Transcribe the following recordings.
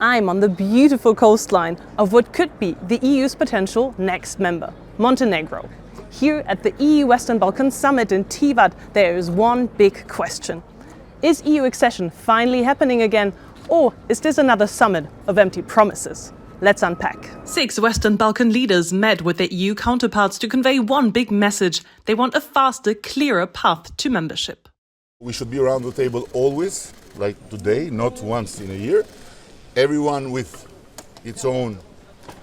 I'm on the beautiful coastline of what could be the EU's potential next member, Montenegro. Here at the EU Western Balkans Summit in Tivat, there is one big question. Is EU accession finally happening again, or is this another summit of empty promises? Let's unpack. 6 Western Balkan leaders met with their EU counterparts to convey one big message. They want a faster, clearer path to membership. We should be around the table always, like today, not once in a year. Everyone with its own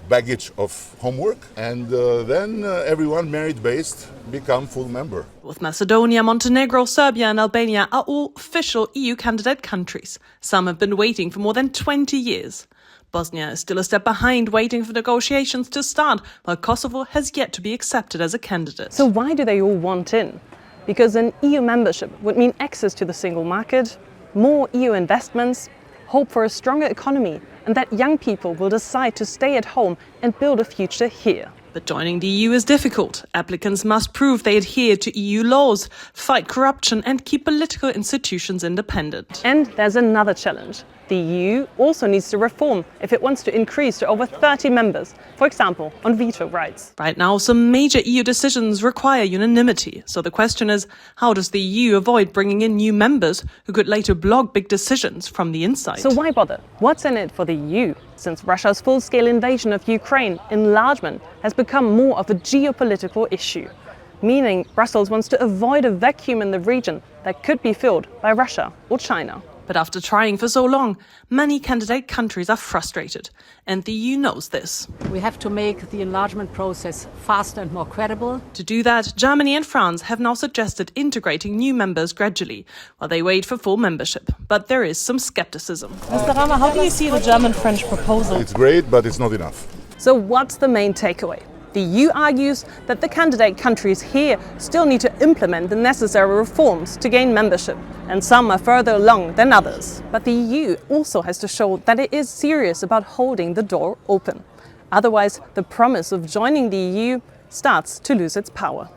baggage of homework, and then everyone merit-based become full member. Both Macedonia, Montenegro, Serbia and Albania are all official EU candidate countries. Some have been waiting for more than 20 years. Bosnia is still a step behind, waiting for negotiations to start, while Kosovo has yet to be accepted as a candidate. So why do they all want in? Because an EU membership would mean access to the single market, more EU investments, hope for a stronger economy, and that young people will decide to stay at home and build a future here. But joining the EU is difficult. Applicants must prove they adhere to EU laws, fight corruption and keep political institutions independent. And there's another challenge. The EU also needs to reform if it wants to increase to over 30 members, for example, on veto rights. Right now, some major EU decisions require unanimity. So the question is, how does the EU avoid bringing in new members who could later block big decisions from the inside? So why bother? What's in it for the EU? Since Russia's full-scale invasion of Ukraine, enlargement has become more of a geopolitical issue, meaning Brussels wants to avoid a vacuum in the region that could be filled by Russia or China. But after trying for so long, many candidate countries are frustrated, and the EU knows this. We have to make the enlargement process faster and more credible. To do that, Germany and France have now suggested integrating new members gradually, while they wait for full membership. But there is some skepticism. Mr. Rama, how do you see the German-French proposal? It's great, but it's not enough. So what's the main takeaway? The EU argues that the candidate countries here still need to implement the necessary reforms to gain membership, and some are further along than others. But the EU also has to show that it is serious about holding the door open. Otherwise, the promise of joining the EU starts to lose its power.